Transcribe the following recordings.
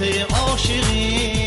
بت عاشقی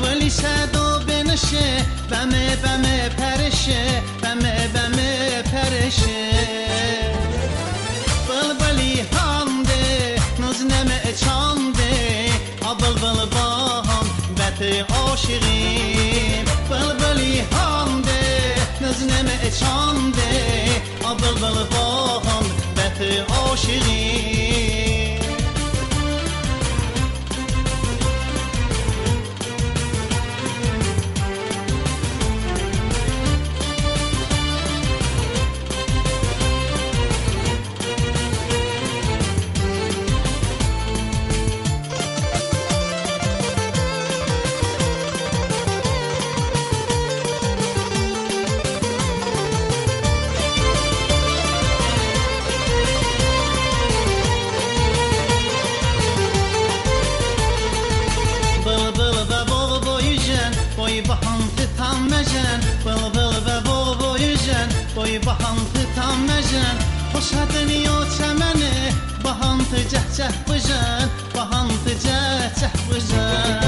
ولی صدا بنشه بمه پرشه بمه پرشه بلبلی همده نزنمه چانده بلبل باهم بت عاشقیم بلبلی همده نزنمه چانده بلبل باهم بت عاشقیم boy bahantı tam mejen Hoşadın yo çemene bahantı ceh bıjan bahantı ceh bıjan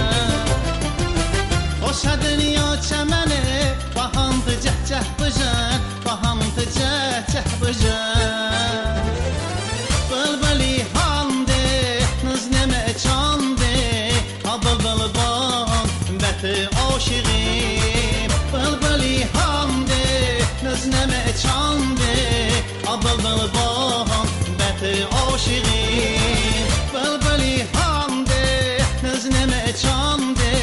Hoşadın yo çemene bahantı ceh bıjan bahantı ceh bıjan Bılbıli hamde nızneme çande Bılbıl bağım beti aşığım Bılbıli hamde نزنمه چانده بلبل باهم بت عاشقیم بلبلی همده نزنمه چانده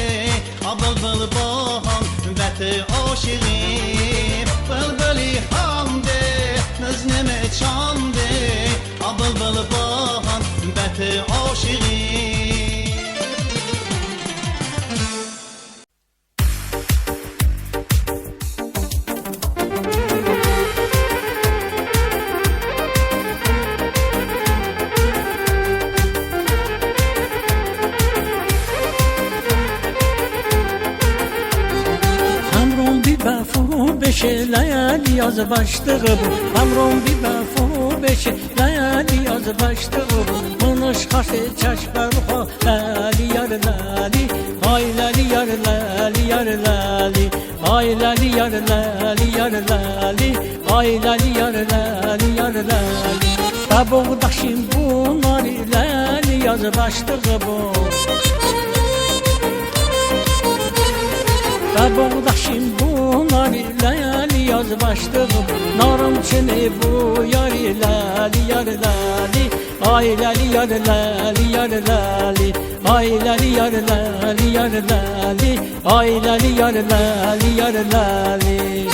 بلبل باهم بت عاشقیم بلبلی همده نزنمه چانده بلبل باهم بت عاشقیم بشه لیالی از başlığı bu Amrum bir befu beşe لیالی az başlığı bu Konuş karşı çeşmer ha lali yar lali Ay lali yar lali yar lali Ay lali yar lali yar lali Ay lali yar lali yar lali Tabu daşim bu nari lali az başlığı bu Tabu daşim bu nari lali yaz başlığım Narım çene bu yari lali yar lali Ay lali yar lali yar lali Ay lali yar lali yar lali Ay lali yar lali yar lali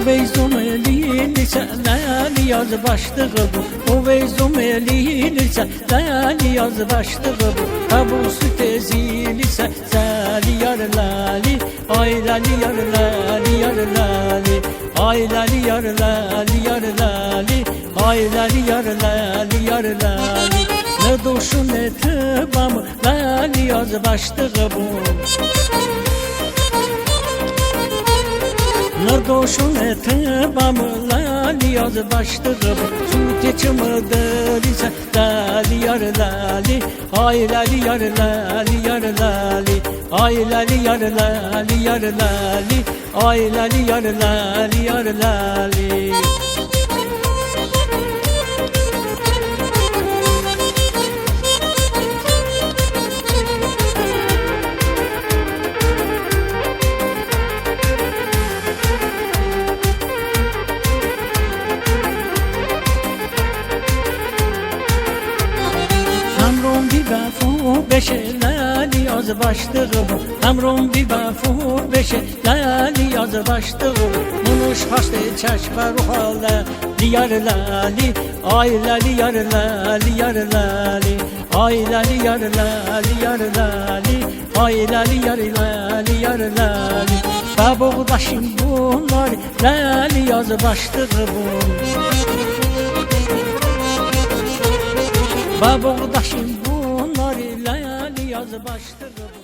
Uveyzum eliyilse lali yaz başlığı bu Uveyzum eliyilse lali yaz başlığı bu Tabusu tezilise zali yar lali Ay lali yar lali yar lali Ay lali yar lali yar lali Ay lali yar lali yar lali Ne duşu ne tıbam lali yaz başlığı bu Nardoşun etibamı lali yaz başlığım Süt içimdir ise lali yar lali Ay lali yar lali yar lali Ay lali yar lali yar lali Ay lali yar lali yar lali. Emron bir vefu beşe lali yaz başlığı bu. Emron bir vefu beşe lali yaz başlığı bu. Munuş haşte çeşme ruhale liyar lali. Ay lali yar lali yar lali. Ay lali yar lali yar lali. Ay lali yar lali yar lali. Babuğdaşım bunlar lali yaz başlığı bu. Babuğdaşım bunlar lali yaz başlığı bu.